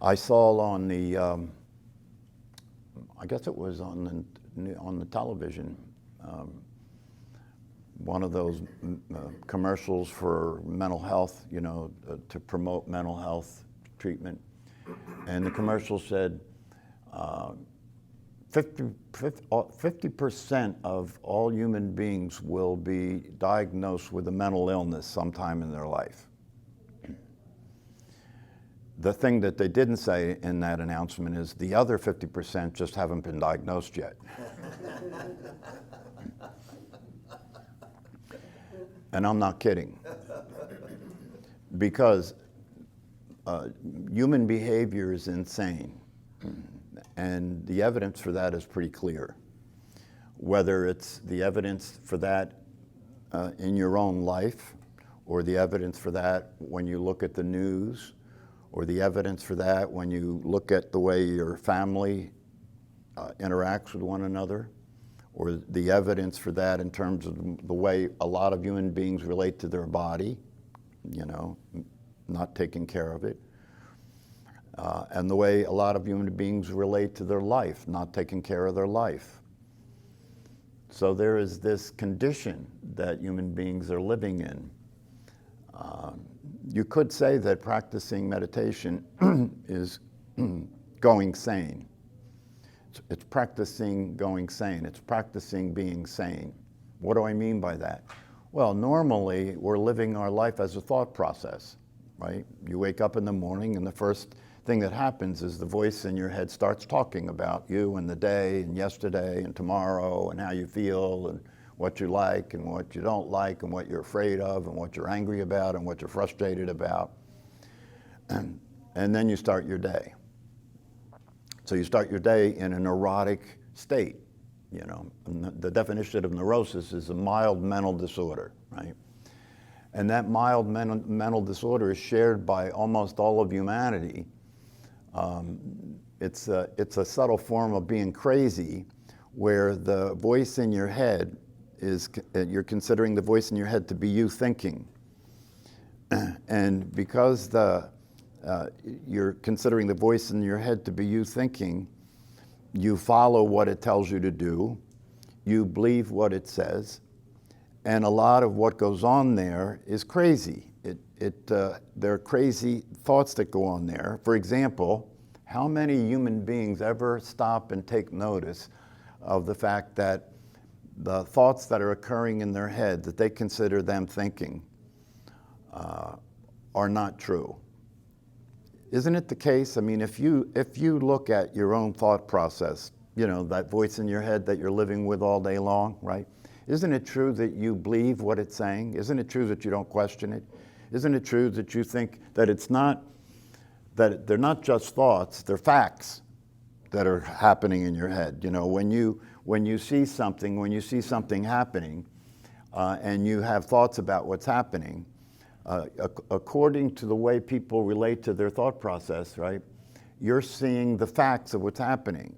I saw on the, I guess it was on the television, one of those commercials for mental health, to promote mental health treatment. And the commercial said 50% of all human beings will be diagnosed with a mental illness sometime in their life. The thing that they didn't say in that announcement is the other 50% just haven't been diagnosed yet. And I'm not kidding. Because human behavior is insane. And the evidence for that is pretty clear. Whether it's the evidence for that in your own life, or the evidence for that when you look at the news, or the evidence for that when you look at the way your family interacts with one another, or the evidence for that in terms of the way a lot of human beings relate to their body, not taking care of it, and the way a lot of human beings relate to their life, not taking care of their life. So there is this condition that human beings are living in. You could say that practicing meditation is going sane. It's practicing going sane. It's practicing being sane. What do I mean by that? Well, normally we're living our life as a thought process, right? You wake up in the morning and the first thing that happens is the voice in your head starts talking about you and the day and yesterday and tomorrow and how you feel and what you like and what you don't like and what you're afraid of and what you're angry about and what you're frustrated about. And then you start your day. So you start your day in a neurotic state, And the definition of neurosis is a mild mental disorder, right? And that mild mental disorder is shared by almost all of humanity. It's a subtle form of being crazy, where the voice in your head you're considering the voice in your head to be you thinking. And because you're considering the voice in your head to be you thinking, you follow what it tells you to do, you believe what it says, and a lot of what goes on there is crazy. There are crazy thoughts that go on there. For example, how many human beings ever stop and take notice of the fact that the thoughts that are occurring in their head that they consider them thinking are not true? Isn't it the case? I mean, if you look at your own thought process, that voice in your head that you're living with all day long, right? Isn't it true that you believe what it's saying? Isn't it true that you don't question it? Isn't it true that you think that that they're not just thoughts, they're facts that are happening in your head? When you see something happening, and you have thoughts about what's happening, according to the way people relate to their thought process, right? You're seeing the facts of what's happening.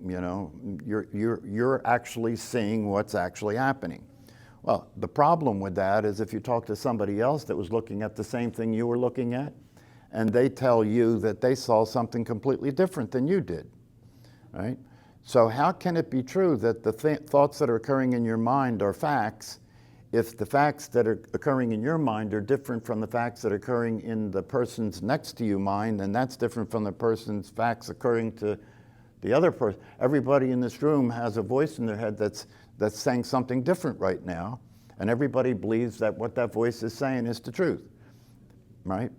You're actually seeing what's actually happening. Well, the problem with that is if you talk to somebody else that was looking at the same thing you were looking at, and they tell you that they saw something completely different than you did, right? So how can it be true that the thoughts that are occurring in your mind are facts if the facts that are occurring in your mind are different from the facts that are occurring in the person's next to you mind, and that's different from the person's facts occurring to the other person? Everybody in this room has a voice in their head that's saying something different right now, and everybody believes that what that voice is saying is the truth, right?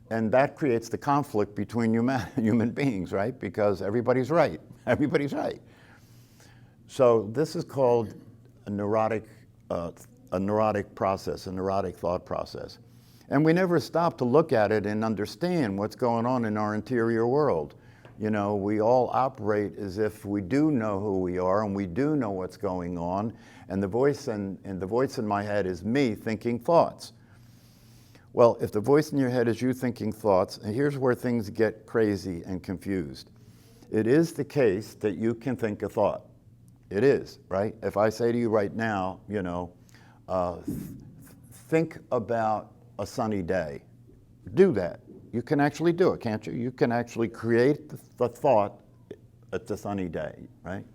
And that creates the conflict between human beings, right? Because everybody's right. Everybody's right. So this is called a neurotic process, a neurotic thought process. And we never stop to look at it and understand what's going on in our interior world. We all operate as if we do know who we are and we do know what's going on. And the voice in my head is me thinking thoughts. Well, if the voice in your head is you thinking thoughts, and here's where things get crazy and confused. It is the case that you can think a thought. It is, right? If I say to you right now, think about a sunny day. Do that. You can actually do it, can't you? You can actually create the thought, it's a sunny day, right?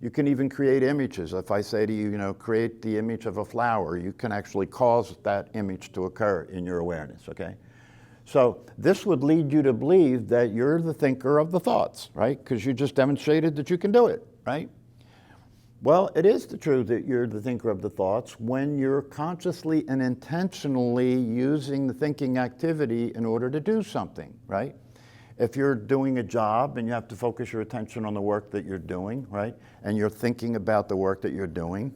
You can even create images. If I say to you, create the image of a flower, you can actually cause that image to occur in your awareness, okay? So this would lead you to believe that you're the thinker of the thoughts, right? Because you just demonstrated that you can do it, right? Well, it is the truth that you're the thinker of the thoughts when you're consciously and intentionally using the thinking activity in order to do something, right? If you're doing a job and you have to focus your attention on the work that you're doing, right? And you're thinking about the work that you're doing,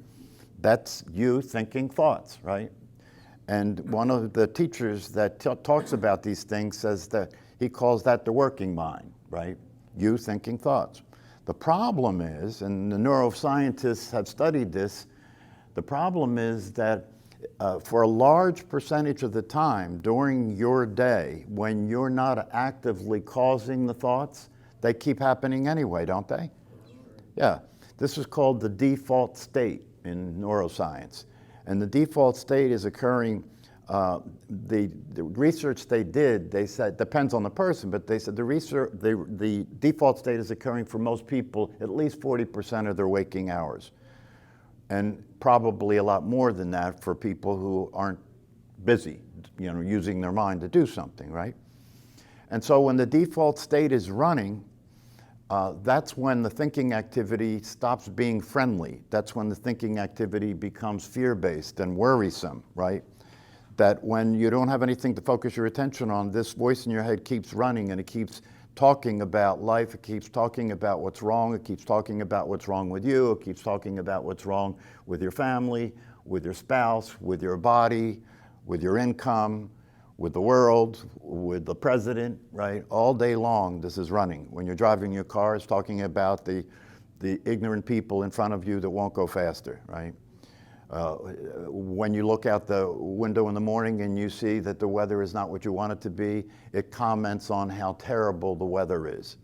that's you thinking thoughts, right? And one of the teachers that talks about these things says that he calls that the working mind, right? You thinking thoughts. The problem is, and the neuroscientists have studied this, the problem is that for a large percentage of the time during your day, when you're not actively causing the thoughts, they keep happening anyway, don't they? Yeah. This is called the default state in neuroscience. And the default state is occurring, the research they did, they said, depends on the person, but they said the default state is occurring for most people at least 40% of their waking hours. And probably a lot more than that for people who aren't busy, using their mind to do something, right? And so when the default state is running, that's when the thinking activity stops being friendly. That's when the thinking activity becomes fear-based and worrisome, right? That when you don't have anything to focus your attention on, this voice in your head keeps running and it keeps talking about life, it keeps talking about what's wrong, it keeps talking about what's wrong with you, it keeps talking about what's wrong with your family, with your spouse, with your body, with your income, with the world, with the president, right? All day long this is running. When you're driving your car, it's talking about the ignorant people in front of you that won't go faster, right? When you look out the window in the morning and you see that the weather is not what you want it to be, it comments on how terrible the weather is.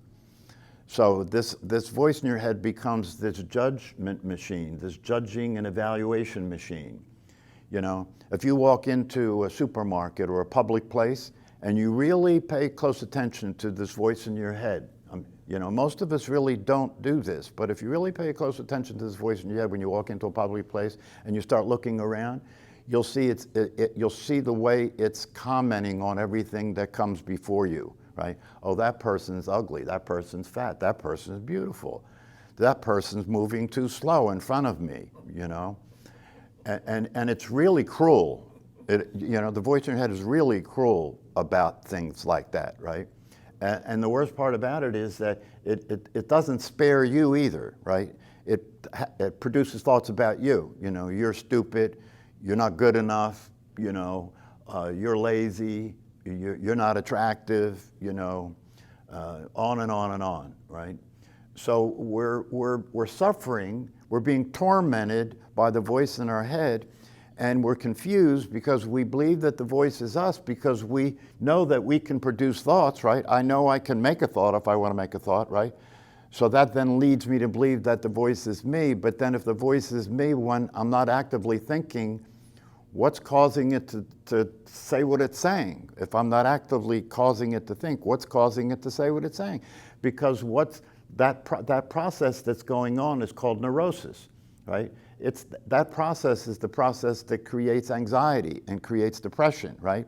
So this voice in your head becomes this judgment machine, this judging and evaluation machine. If you walk into a supermarket or a public place and you really pay close attention to this voice in your head, most of us really don't do this, but if you really pay close attention to this voice in your head when you walk into a public place and you start looking around, you'll see you'll see the way it's commenting on everything that comes before you, right? Oh, that person's ugly, that person's fat, that person's beautiful, that person's moving too slow in front of me, And it's really cruel. The voice in your head is really cruel about things like that, right? And the worst part about it is that it doesn't spare you either, right? It produces thoughts about you. You're stupid, you're not good enough, you're lazy, you're not attractive, on and on and on, right? So we're suffering, we're being tormented by the voice in our head, and we're confused because we believe that the voice is us because we know that we can produce thoughts, right? I know I can make a thought if I want to make a thought, right? So that then leads me to believe that the voice is me, but then if the voice is me when I'm not actively thinking, what's causing it to say what it's saying? If I'm not actively causing it to think, what's causing it to say what it's saying? Because that process that's going on is called neurosis, right? That process is the process that creates anxiety and creates depression, right?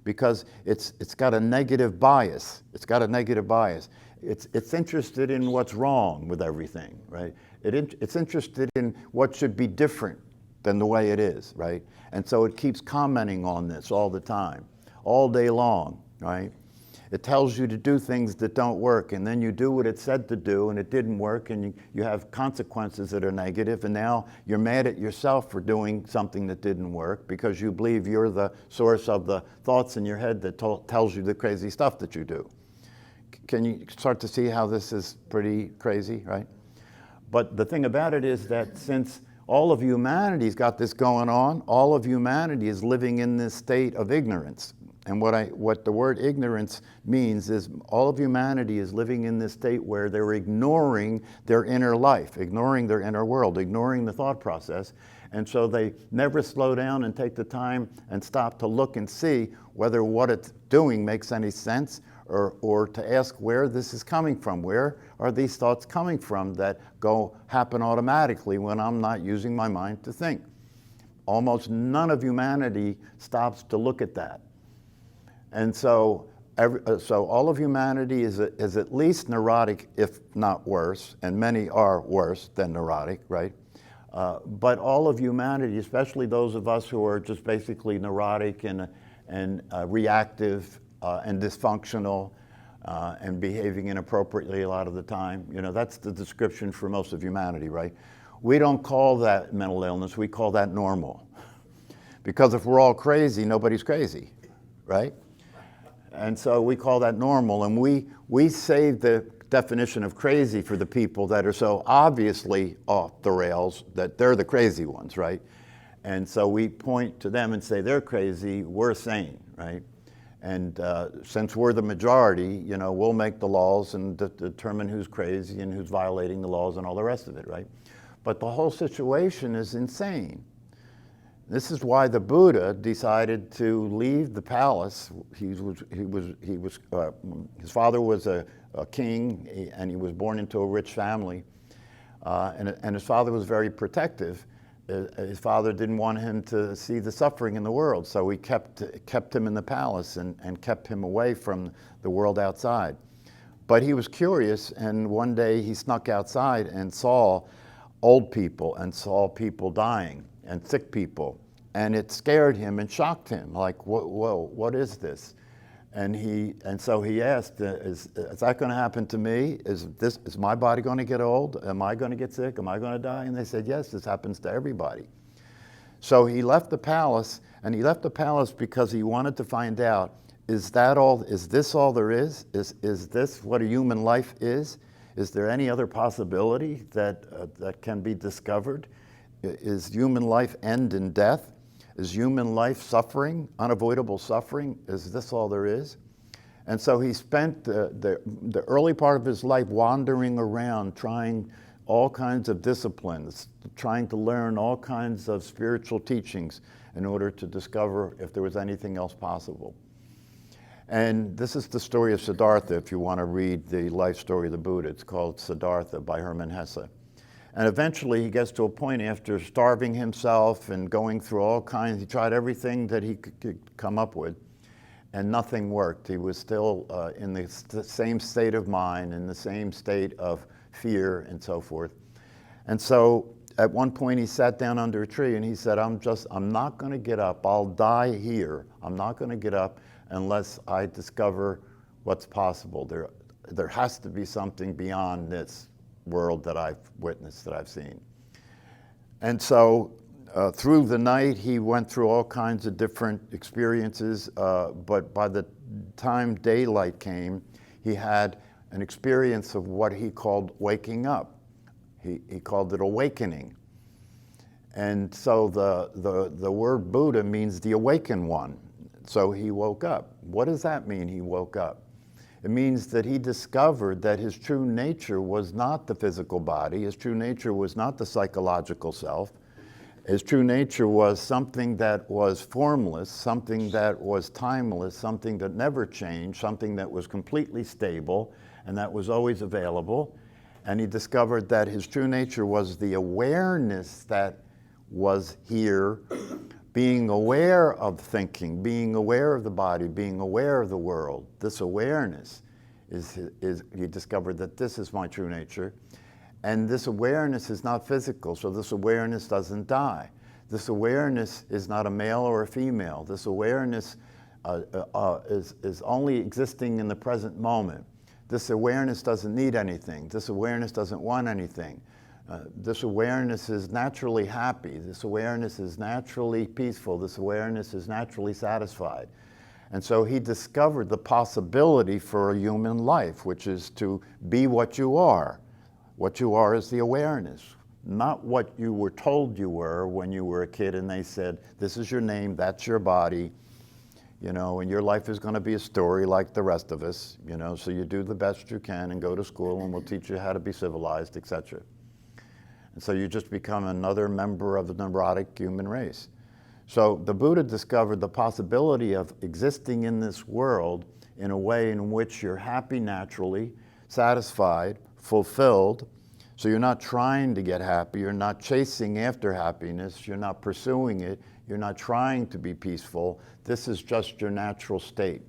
Because it's got a negative bias. It's got a negative bias. It's interested in what's wrong with everything, right? It's interested in what should be different than the way it is, right? And so it keeps commenting on this all the time, all day long, right? It tells you to do things that don't work, and then you do what it said to do, and it didn't work, and you have consequences that are negative, and now you're mad at yourself for doing something that didn't work because you believe you're the source of the thoughts in your head that tells you the crazy stuff that you do. Can you start to see how this is pretty crazy, right? But the thing about it is that since all of humanity's got this going on, all of humanity is living in this state of ignorance. And what the word ignorance means is all of humanity is living in this state where they're ignoring their inner life, ignoring their inner world, ignoring the thought process, And so they never slow down and take the time and stop to look and see whether what it's doing makes any sense, or to ask where this is coming from. Where are these thoughts coming from that happen automatically when I'm not using my mind to think? Almost none of humanity stops to look at that. And so all of humanity is at least neurotic, if not worse, and many are worse than neurotic, right? But all of humanity, especially those of us who are just basically neurotic and reactive and dysfunctional and behaving inappropriately a lot of the time, that's the description for most of humanity, right? We don't call that mental illness, we call that normal. Because if we're all crazy, nobody's crazy, right? And so we call that normal, and we save the definition of crazy for the people that are so obviously off the rails that they're the crazy ones, right? And so we point to them and say they're crazy, we're sane, right? And since we're the majority, we'll make the laws and determine who's crazy and who's violating the laws and all the rest of it, right? But the whole situation is insane. This is why the Buddha decided to leave the palace. His father was a king, and he was born into a rich family, and his father was very protective. His father didn't want him to see the suffering in the world, so he kept him in the palace and kept him away from the world outside. But he was curious, and one day he snuck outside and saw old people and saw people dying and sick people, and it scared him and shocked him. Like, whoa, what is this? And so he asked, is that going to happen to me? Is my body going to get old? Am I going to get sick? Am I going to die? And they said, yes, this happens to everybody. So he left the palace, and he left the palace because he wanted to find out, is this all there is? Is this what a human life is? Is there any other possibility that can be discovered? Is human life end in death? Is human life suffering, unavoidable suffering? Is this all there is? And so he spent the early part of his life wandering around, trying all kinds of disciplines, trying to learn all kinds of spiritual teachings in order to discover if there was anything else possible. And this is the story of Siddhartha, if you want to read the life story of the Buddha. It's called Siddhartha by Hermann Hesse. And eventually he gets to a point after starving himself and going through all kinds, he tried everything that he could come up with, and nothing worked. He was still in the same state of mind, in the same state of fear and so forth. And so at one point he sat down under a tree and he said, I'm not going to get up. I'll die here. I'm not going to get up unless I discover what's possible. There has to be something beyond this world that I've witnessed, that I've seen. And so through the night, he went through all kinds of different experiences, but by the time daylight came, he had an experience of what he called waking up. He called it awakening. And so the word Buddha means the awakened one. So he woke up. What does that mean, he woke up? It means that he discovered that his true nature was not the physical body. His true nature was not the psychological self. His true nature was something that was formless, something that was timeless, something that never changed, something that was completely stable and that was always available. And he discovered that his true nature was the awareness that was here, being aware of thinking, being aware of the body, being aware of the world. This awareness is he discovered that this is my true nature. And this awareness is not physical, so this awareness doesn't die. This awareness is not a male or a female. This awareness is only existing in the present moment. This awareness doesn't need anything. This awareness doesn't want anything. This awareness is naturally happy. This awareness is naturally peaceful. This awareness is naturally satisfied. And so he discovered the possibility for a human life, which is to be what you are. What you are is the awareness, not what you were told you were when you were a kid and they said, this is your name, that's your body, and your life is going to be a story like the rest of us, so you do the best you can and go to school and we'll teach you how to be civilized, etc. And so you just become another member of the neurotic human race. So the Buddha discovered the possibility of existing in this world in a way in which you're happy naturally, satisfied, fulfilled. So you're not trying to get happy, you're not chasing after happiness, you're not pursuing it, you're not trying to be peaceful. This is just your natural state.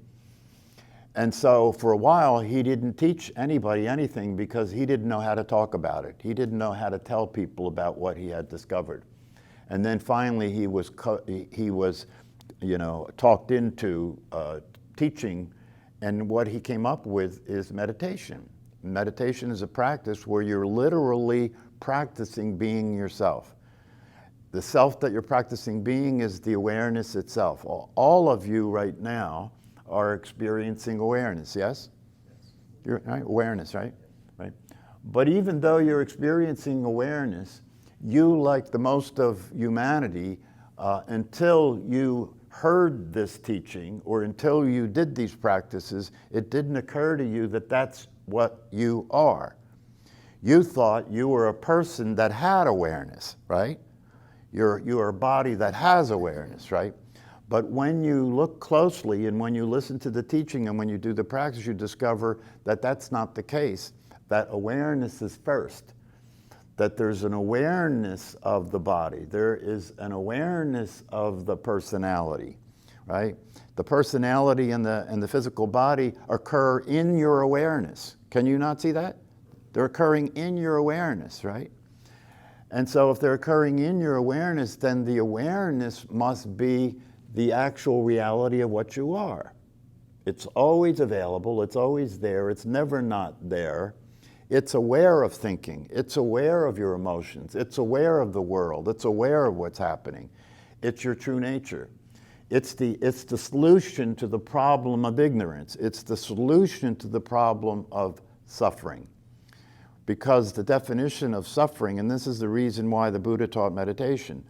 And so for a while, he didn't teach anybody anything because he didn't know how to talk about it. He didn't know how to tell people about what he had discovered. And then finally, he was talked into teaching, and what he came up with is meditation. Meditation is a practice where you're literally practicing being yourself. The self that you're practicing being is the awareness itself. All of you right now are experiencing awareness, yes? Right? Awareness, right? Right. But even though you're experiencing awareness, you, like the most of humanity, until you heard this teaching or until you did these practices, it didn't occur to you that that's what you are. You thought you were a person that had awareness, right? You're a body that has awareness, right? But when you look closely and when you listen to the teaching and when you do the practice, you discover that that's not the case, that awareness is first, that there's an awareness of the body. There is an awareness of the personality, right? The personality and the physical body occur in your awareness. Can you not see that? They're occurring in your awareness, right? And so if they're occurring in your awareness, then the awareness must be the actual reality of what you are. It's always available, it's always there, it's never not there. It's aware of thinking, it's aware of your emotions, it's aware of the world, it's aware of what's happening. It's your true nature. It's the solution to the problem of ignorance. It's the solution to the problem of suffering. Because the definition of suffering, and this is the reason why the Buddha taught meditation,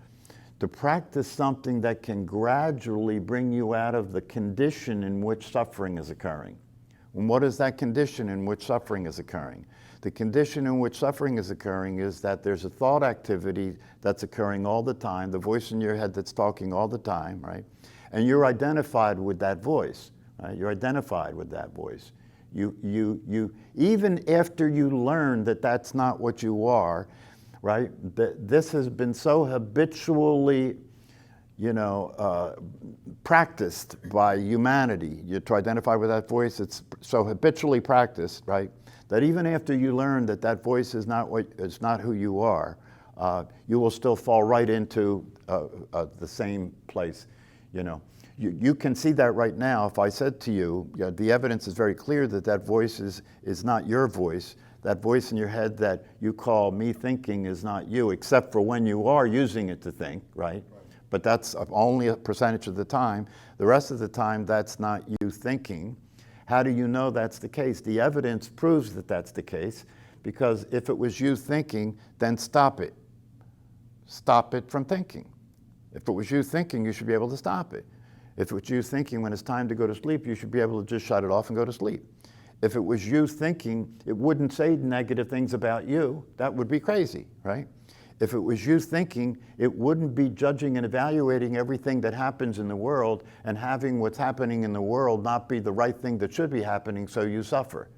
to practice something that can gradually bring you out of the condition in which suffering is occurring. And what is that condition in which suffering is occurring? The condition in which suffering is occurring is that there's a thought activity that's occurring all the time, the voice in your head that's talking all the time, right? And you're identified with that voice, right? You're identified with that voice. You even after you learn that that's not what you are, right? This has been so habitually, practiced by humanity. To identify with that voice, it's so habitually practiced, right? That even after you learn that that voice is not who you are, you will still fall right into the same place, You can see that right now. If I said to you, the evidence is very clear that that voice is not your voice. That voice in your head that you call me thinking is not you, except for when you are using it to think, right? But that's only a percentage of the time. The rest of the time, that's not you thinking. How do you know that's the case? The evidence proves that that's the case, because if it was you thinking, then stop it. Stop it from thinking. If it was you thinking, you should be able to stop it. If it was you thinking when it's time to go to sleep, you should be able to just shut it off and go to sleep. If it was you thinking, it wouldn't say negative things about you. That would be crazy, right? If it was you thinking, it wouldn't be judging and evaluating everything that happens in the world and having what's happening in the world not be the right thing that should be happening, so you suffer.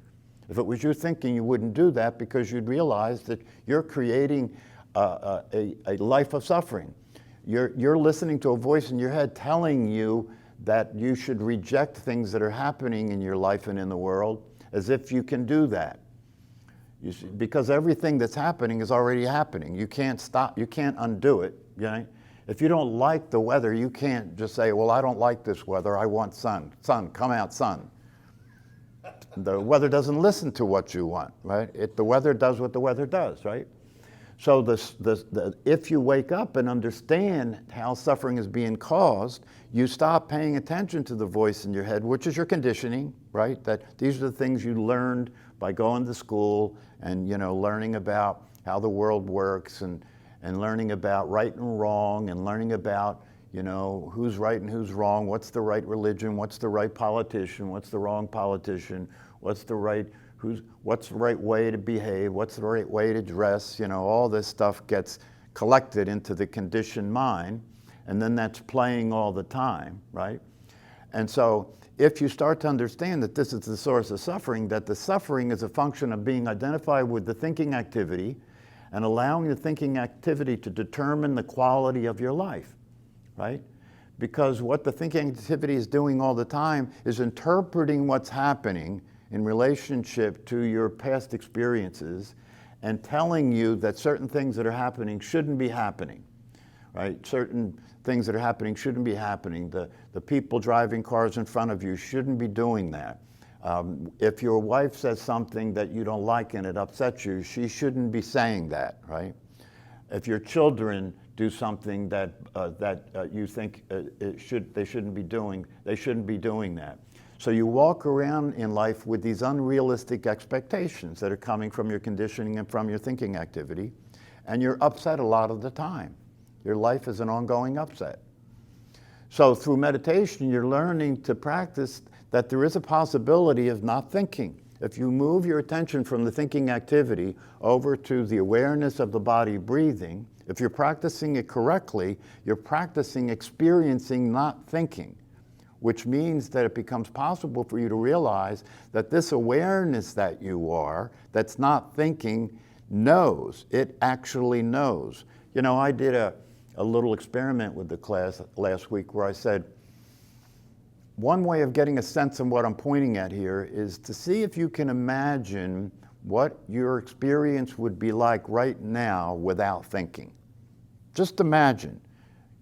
If it was you thinking, you wouldn't do that because you'd realize that you're creating a life of suffering. You're listening to a voice in your head telling you that you should reject things that are happening in your life and in the world, as if you can do that. You see, because everything that's happening is already happening. You can't stop, you can't undo it. Okay? If you don't like the weather, you can't just say, well, I don't like this weather, I want sun. Sun, come out, sun. The weather doesn't listen to what you want, right? The weather does what the weather does, right? So if you wake up and understand how suffering is being caused, you stop paying attention to the voice in your head, which is your conditioning, right? That these are the things you learned by going to school and learning about how the world works and learning about right and wrong and learning about who's right and who's wrong, what's the right religion, what's the right politician, what's the wrong politician, what's the right what's the right way to behave, what's the right way to dress, all this stuff gets collected into the conditioned mind, and then that's playing all the time, right? And so if you start to understand that this is the source of suffering, that the suffering is a function of being identified with the thinking activity and allowing the thinking activity to determine the quality of your life, right? Because what the thinking activity is doing all the time is interpreting what's happening in relationship to your past experiences and telling you that certain things that are happening shouldn't be happening, right? Certain things that are happening shouldn't be happening. The people driving cars in front of you shouldn't be doing that. If your wife says something that you don't like and it upsets you, she shouldn't be saying that, right? If your children do something that you think they shouldn't be doing that. So you walk around in life with these unrealistic expectations that are coming from your conditioning and from your thinking activity, and you're upset a lot of the time. Your life is an ongoing upset. So through meditation, you're learning to practice that there is a possibility of not thinking. If you move your attention from the thinking activity over to the awareness of the body breathing, if you're practicing it correctly, you're practicing experiencing not thinking, which means that it becomes possible for you to realize that this awareness that you are, that's not thinking, knows. It actually knows. I did a little experiment with the class last week where I said, one way of getting a sense of what I'm pointing at here is to see if you can imagine what your experience would be like right now without thinking. Just imagine.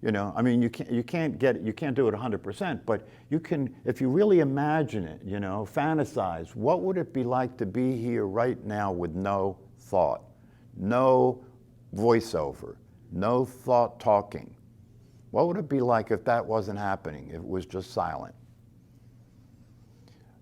You can't do it 100%, but you can, if you really imagine it, fantasize, what would it be like to be here right now with no thought, no voiceover, no thought talking? What would it be like if that wasn't happening, if it was just silent?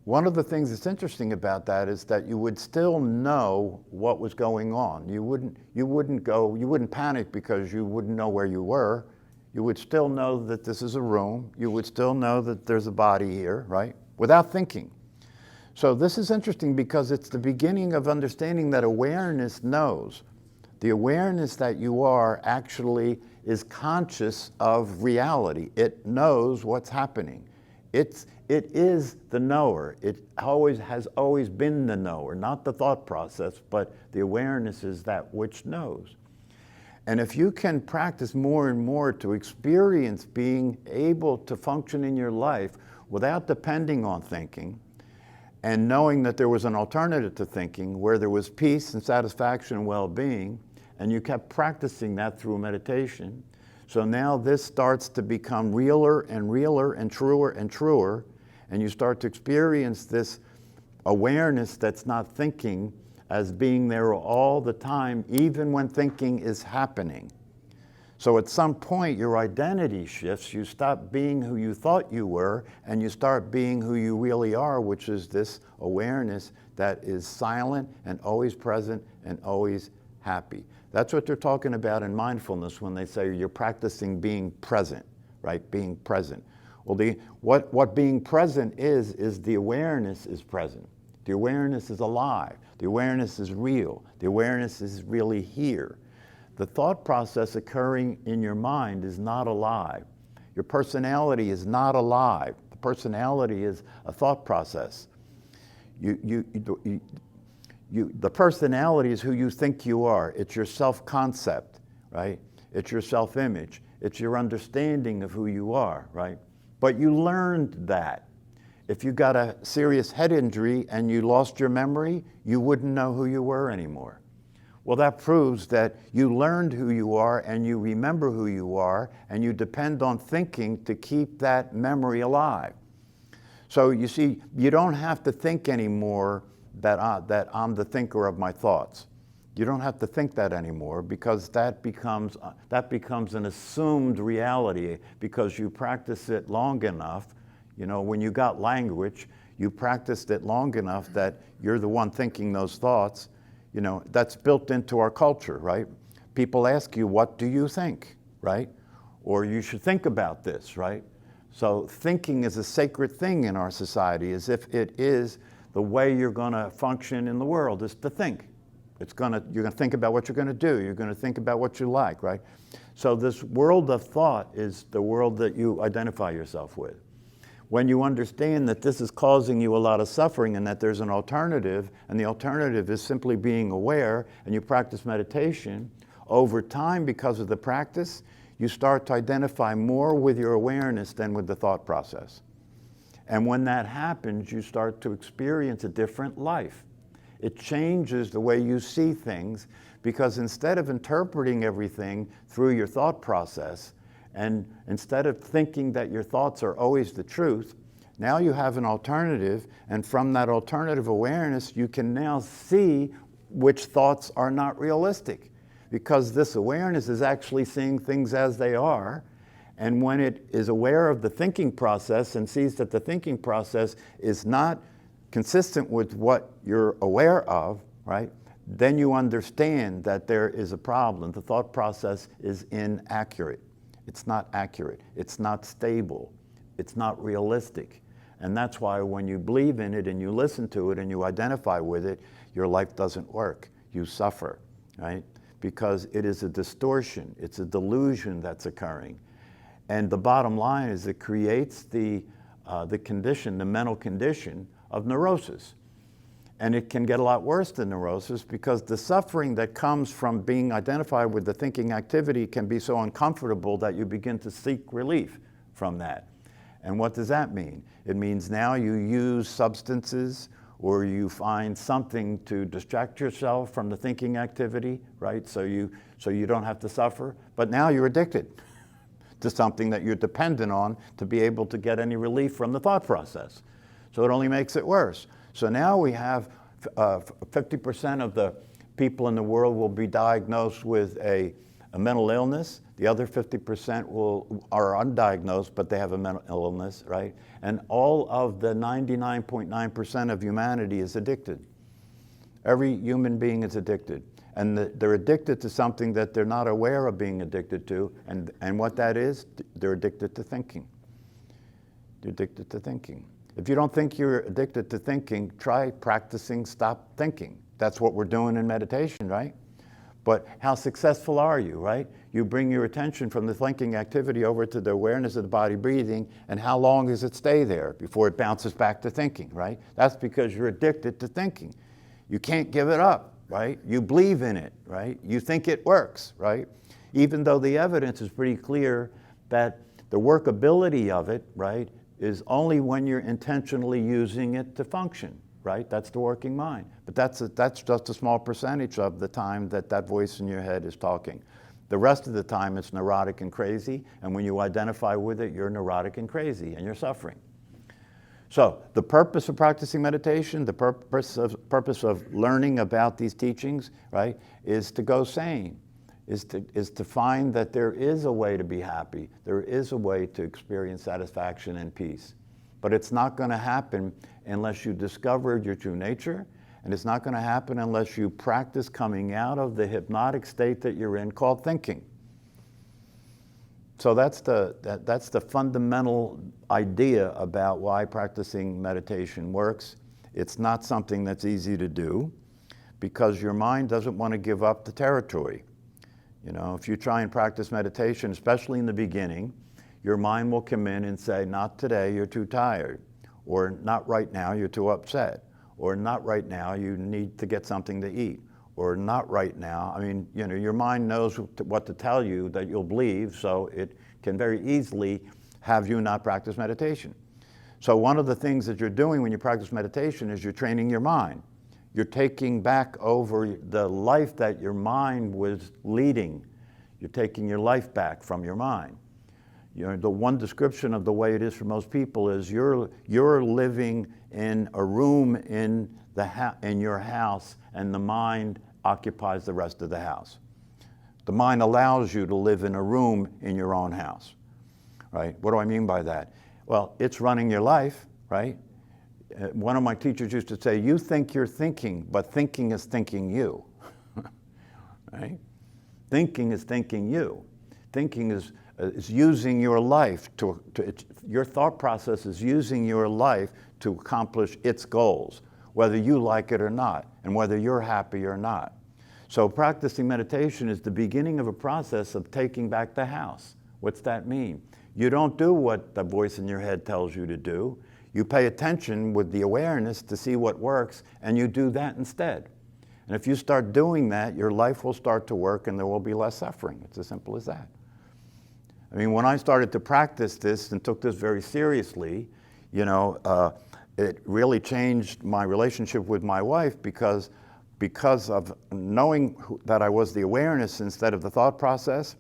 One of the things that's interesting about that is that you would still know what was going on. You wouldn't panic because you wouldn't know where you were. You would still know that this is a room. You would still know that there's a body here, right? Without thinking. So this is interesting because it's the beginning of understanding that awareness knows. The awareness that you are actually is conscious of reality. It knows what's happening. It is the knower. It has always been the knower, not the thought process, but the awareness is that which knows. And if you can practice more and more to experience being able to function in your life without depending on thinking, and knowing that there was an alternative to thinking where there was peace and satisfaction and well-being, and you kept practicing that through meditation, so now this starts to become realer and realer and truer, and you start to experience this awareness that's not thinking as being there all the time, even when thinking is happening. So at some point, your identity shifts. You stop being who you thought you were, and you start being who you really are, which is this awareness that is silent and always present and always happy. That's what they're talking about in mindfulness when they say you're practicing being present, right? Being present. Well, what being present is the awareness is present. The awareness is alive. The awareness is real. The awareness is really here. The thought process occurring in your mind is not alive. Your personality is not alive. The personality is a thought process. The personality is who you think you are. It's your self-concept, right? It's your self-image. It's your understanding of who you are, right? But you learned that. If you got a serious head injury and you lost your memory, you wouldn't know who you were anymore. Well, that proves that you learned who you are and you remember who you are, and you depend on thinking to keep that memory alive. So you see, you don't have to think anymore that I'm the thinker of my thoughts. You don't have to think that anymore, because that becomes an assumed reality because you practice it long enough. When you got language, you practiced it long enough that you're the one thinking those thoughts. That's built into our culture, right? People ask you, what do you think, right? Or you should think about this, right? So thinking is a sacred thing in our society, as if it is the way you're going to function in the world is to think. You're going to think about what you're going to do. You're going to think about what you like, right? So this world of thought is the world that you identify yourself with. When you understand that this is causing you a lot of suffering and that there's an alternative, and the alternative is simply being aware, and you practice meditation, over time, because of the practice, you start to identify more with your awareness than with the thought process. And when that happens, you start to experience a different life. It changes the way you see things, because instead of interpreting everything through your thought process, and instead of thinking that your thoughts are always the truth, now you have an alternative, and from that alternative awareness, you can now see which thoughts are not realistic, because this awareness is actually seeing things as they are. And when it is aware of the thinking process and sees that the thinking process is not consistent with what you're aware of, right, then you understand that there is a problem. The thought process is inaccurate. It's not accurate. It's not stable. It's not realistic. And that's why when you believe in it and you listen to it and you identify with it, your life doesn't work. You suffer, right? Because it is a distortion. It's a delusion that's occurring. And the bottom line is it creates the condition, the mental condition of neurosis. And it can get a lot worse than neurosis, because the suffering that comes from being identified with the thinking activity can be so uncomfortable that you begin to seek relief from that. And what does that mean? It means now you use substances, or you find something to distract yourself from the thinking activity, right? So you don't have to suffer. But now you're addicted to something that you're dependent on to be able to get any relief from the thought process. So it only makes it worse. So now we have 50% of the people in the world will be diagnosed with a mental illness. The other 50% are undiagnosed, but they have a mental illness, right? And all of the 99.9% of humanity is addicted. Every human being is addicted. And they're addicted to something that they're not aware of being addicted to. And what that is, they're addicted to thinking. They're addicted to thinking. If you don't think you're addicted to thinking, try practicing stop thinking. That's what we're doing in meditation, right? But how successful are you, right? You bring your attention from the thinking activity over to the awareness of the body breathing, and how long does it stay there before it bounces back to thinking, right? That's because you're addicted to thinking. You can't give it up, right? You believe in it, right? You think it works, right? Even though the evidence is pretty clear that the workability of it, right, is only when you're intentionally using it to function, right? That's the working mind. But that's just a small percentage of the time that voice in your head is talking. The rest of the time it's neurotic and crazy, and when you identify with it, you're neurotic and crazy, and you're suffering. So the purpose of practicing meditation, the purpose of learning about these teachings, right, is to go sane. Is to find that there is a way to be happy. There is a way to experience satisfaction and peace. But it's not going to happen unless you discover your true nature, and it's not going to happen unless you practice coming out of the hypnotic state that you're in called thinking. So that's the fundamental idea about why practicing meditation works. It's not something that's easy to do, because your mind doesn't want to give up the territory. You know, if you try and practice meditation, especially in the beginning, your mind will come in and say, not today, you're too tired. Or not right now, you're too upset. Or not right now, you need to get something to eat. Or not right now. I mean, you know, your mind knows what to tell you that you'll believe, so it can very easily have you not practice meditation. So one of the things that you're doing when you practice meditation is you're training your mind. You're taking back over the life that your mind was leading. You're taking your life back from your mind. You know, the one description of the way it is for most people is you're living in a room in your house, and the mind occupies the rest of the house. The mind allows you to live in a room in your own house, right? What do I mean by that? Well, it's running your life, right? One of my teachers used to say, you think you're thinking, but thinking is thinking you, right? Thinking is thinking you. Thinking is using your life your thought process is using your life to accomplish its goals. whether you like it or not, and whether you're happy or not. So practicing meditation is the beginning of a process of taking back the house. What's that mean? You don't do what the voice in your head tells you to do. You pay attention with the awareness to see what works, and you do that instead. And if you start doing that, your life will start to work and there will be less suffering. It's as simple as that. I mean, when I started to practice this and took this very seriously, it really changed my relationship with my wife because of knowing that I was the awareness instead of the thought process.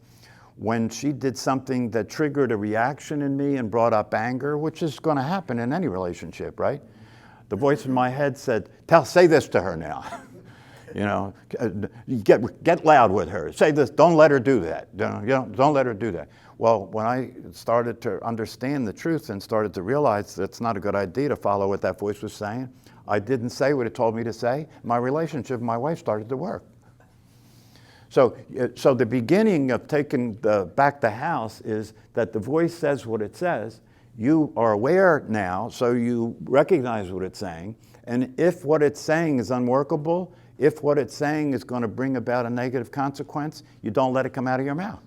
When she did something that triggered a reaction in me and brought up anger, which is going to happen in any relationship, right? The voice in my head said, say this to her now. Get loud with her. Say this, don't let her do that. Don't let her do that. Well, when I started to understand the truth and started to realize that it's not a good idea to follow what that voice was saying, I didn't say what it told me to say. My relationship with my wife started to work. So the beginning of taking back the house is that the voice says what it says. You are aware now, so you recognize what it's saying. And if what it's saying is unworkable, if what it's saying is going to bring about a negative consequence, you don't let it come out of your mouth.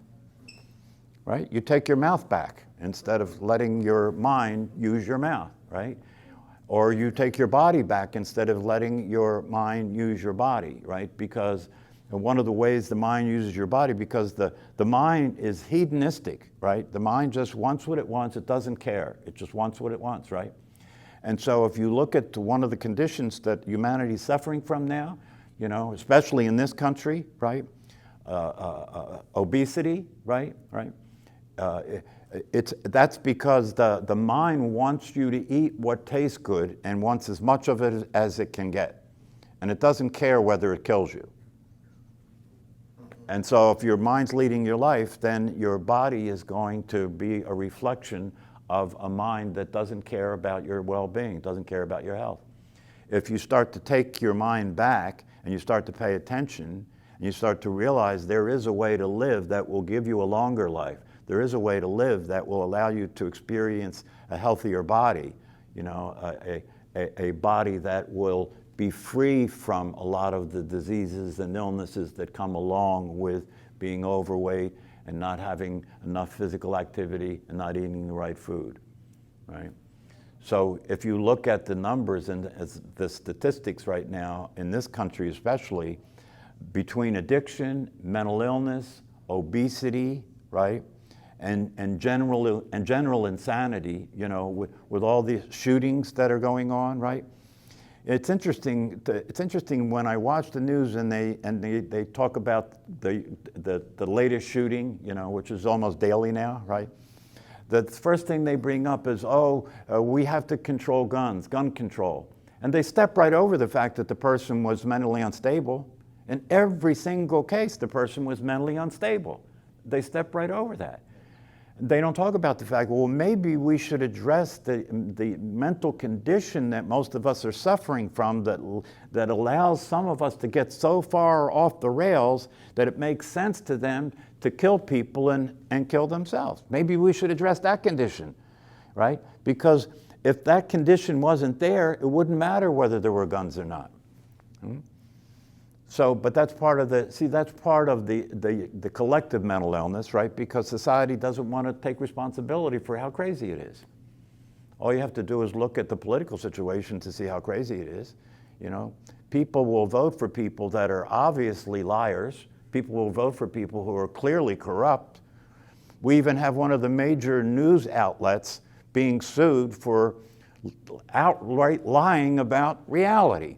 Right? You take your mouth back instead of letting your mind use your mouth, right? Or you take your body back instead of letting your mind use your body, right? Because one of the ways the mind uses your body, because the mind is hedonistic, right? The mind just wants what it wants, it doesn't care. It just wants what it wants, right? And so if you look at one of the conditions that humanity is suffering from now, especially in this country, right? Obesity, right? That's because the mind wants you to eat what tastes good and wants as much of it as it can get. And it doesn't care whether it kills you. And so if your mind's leading your life, then your body is going to be a reflection of a mind that doesn't care about your well-being, doesn't care about your health. If you start to take your mind back and you start to pay attention and you start to realize there is a way to live that will give you a longer life, there is a way to live that will allow you to experience a healthier body, a body that will be free from a lot of the diseases and illnesses that come along with being overweight and not having enough physical activity and not eating the right food, right? So if you look at the numbers and the statistics right now, in this country especially, between addiction, mental illness, obesity, right? And general insanity, with all the shootings that are going on, right? It's interesting when I watch the news and they talk about the latest shooting, which is almost daily now, right? The first thing they bring up is, we have to control guns, gun control. And they step right over the fact that the person was mentally unstable. In every single case, the person was mentally unstable. They step right over that. They don't talk about the fact, well, maybe we should address the mental condition that most of us are suffering from that allows some of us to get so far off the rails that it makes sense to them to kill people and kill themselves. Maybe we should address that condition, right? Because if that condition wasn't there, it wouldn't matter whether there were guns or not. So, but that's part of the collective mental illness, right? Because society doesn't want to take responsibility for how crazy it is. All you have to do is look at the political situation to see how crazy it is. People will vote for people that are obviously liars. People will vote for people who are clearly corrupt. We even have one of the major news outlets being sued for outright lying about reality.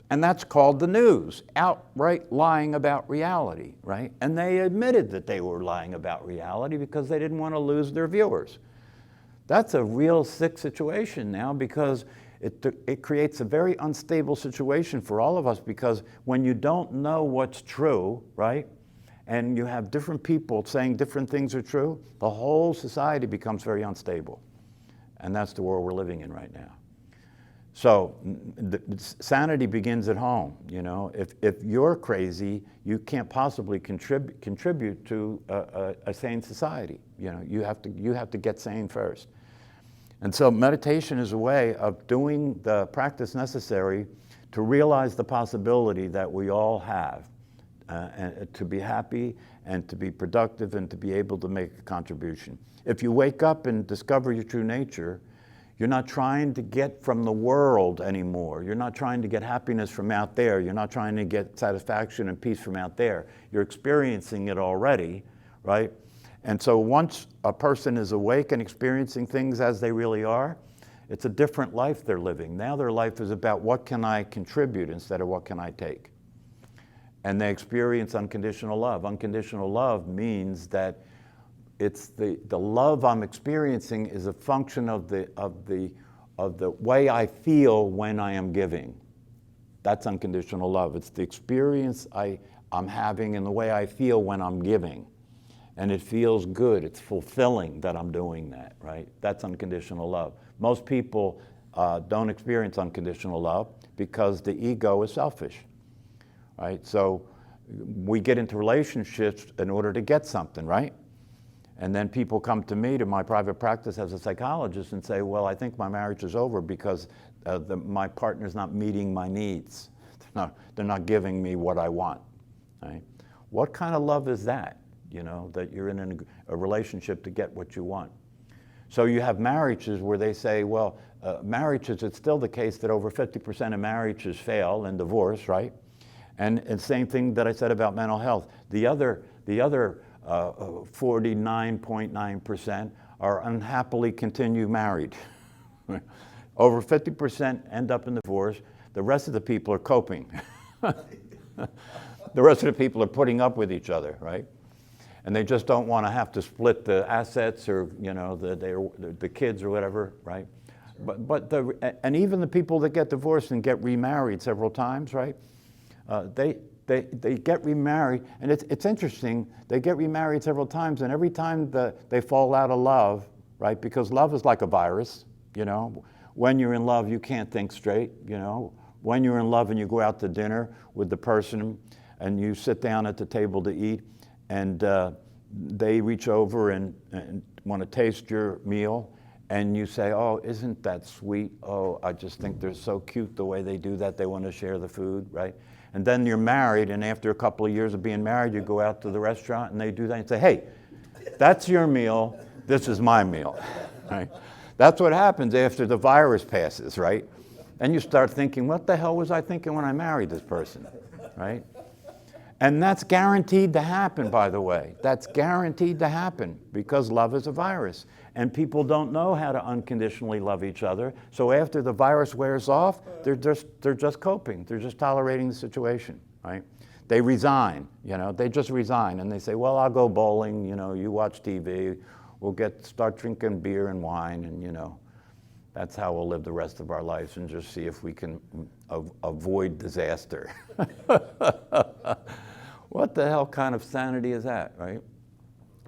And that's called the news, outright lying about reality, right? And they admitted that they were lying about reality because they didn't want to lose their viewers. That's a real sick situation now because it creates a very unstable situation for all of us, because when you don't know what's true, right? And you have different people saying different things are true, the whole society becomes very unstable. And that's the world we're living in right now. So sanity begins at home. If you're crazy, you can't possibly contribute to a sane society. You have to get sane first. And so meditation is a way of doing the practice necessary to realize the possibility that we all have, and to be happy and to be productive and to be able to make a contribution. If you wake up and discover your true nature, you're not trying to get from the world anymore. You're not trying to get happiness from out there. You're not trying to get satisfaction and peace from out there. You're experiencing it already, right? And so once a person is awake and experiencing things as they really are, it's a different life they're living. Now their life is about what can I contribute instead of what can I take. And they experience unconditional love. Unconditional love means that it's the love I'm experiencing is a function of the way I feel when I am giving. That's unconditional love. It's the experience I'm having and the way I feel when I'm giving. And it feels good. It's fulfilling that I'm doing that, right? That's unconditional love. Most people don't experience unconditional love because the ego is selfish, right? So we get into relationships in order to get something, right? And then people come to me, to my private practice as a psychologist, and say, well, I think my marriage is over because my partner's not meeting my needs. They're not giving me what I want, right? What kind of love is that, you know, that you're in a relationship to get what you want? So you have marriages where they say, well, marriages, it's still the case that over 50% of marriages fail and divorce, right? And same thing that I said about mental health. The other 49.9% are unhappily continue married. Over 50% end up in divorce. The rest of the people are coping. The rest of the people are putting up with each other, right? And they just don't want to have to split the assets or, you know, the kids or whatever, right? And even the people that get divorced and get remarried several times, right? They get remarried, and it's interesting, they get remarried several times, and every time they fall out of love, right, because love is like a virus, you know. When you're in love, you can't think straight, you know. When you're in love and you go out to dinner with the person and you sit down at the table to eat, and they reach over and want to taste your meal, and you say, oh, isn't that sweet? Oh, I just think they're so cute the way they do that. They want to share the food, right? And then you're married, and after a couple of years of being married, you go out to the restaurant, and they do that, and say, hey, that's your meal, this is my meal, right? That's what happens after the virus passes, right? And you start thinking, what the hell was I thinking when I married this person, right? And that's guaranteed to happen, by the way. That's guaranteed to happen because love is a virus. And people don't know how to unconditionally love each other. So after the virus wears off, they're just coping. They're just tolerating the situation, right? They resign, you know, they just resign. And they say, well, I'll go bowling, you know, you watch TV, we'll start drinking beer and wine, and, you know, that's how we'll live the rest of our lives and just see if we can avoid disaster. What the hell kind of sanity is that, right?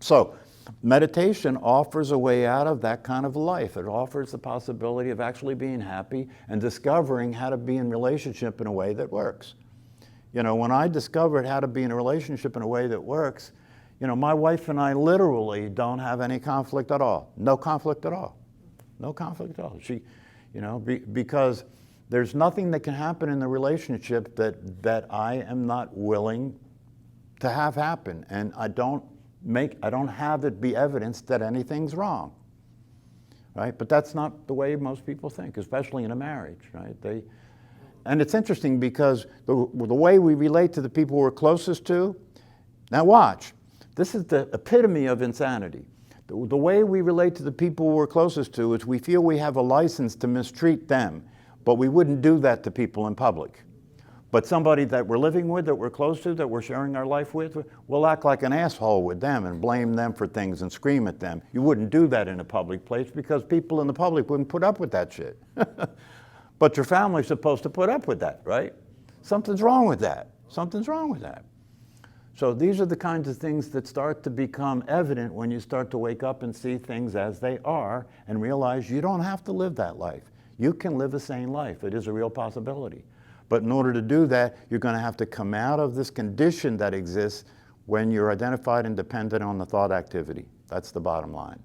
So meditation offers a way out of that kind of life. It offers the possibility of actually being happy and discovering how to be in relationship in a way that works. You know, when I discovered how to be in a relationship in a way that works, you know, my wife and I literally don't have any conflict at all. No conflict at all. No conflict at all. She, you know, because there's nothing that can happen in the relationship that I am not willing to have happen, and I don't have it be evidence that anything's wrong, right? But that's not the way most people think, especially in a marriage, right? And it's interesting because the way we relate to the people we're closest to, now watch, this is the epitome of insanity. The way we relate to the people we're closest to is we feel we have a license to mistreat them, but we wouldn't do that to people in public. But somebody that we're living with, that we're close to, that we're sharing our life with, we'll act like an asshole with them and blame them for things and scream at them. You wouldn't do that in a public place because people in the public wouldn't put up with that shit. But your family's supposed to put up with that, right? Something's wrong with that. Something's wrong with that. So these are the kinds of things that start to become evident when you start to wake up and see things as they are and realize you don't have to live that life. You can live a sane life. It is a real possibility. But in order to do that, you're going to have to come out of this condition that exists when you're identified and dependent on the thought activity. That's the bottom line.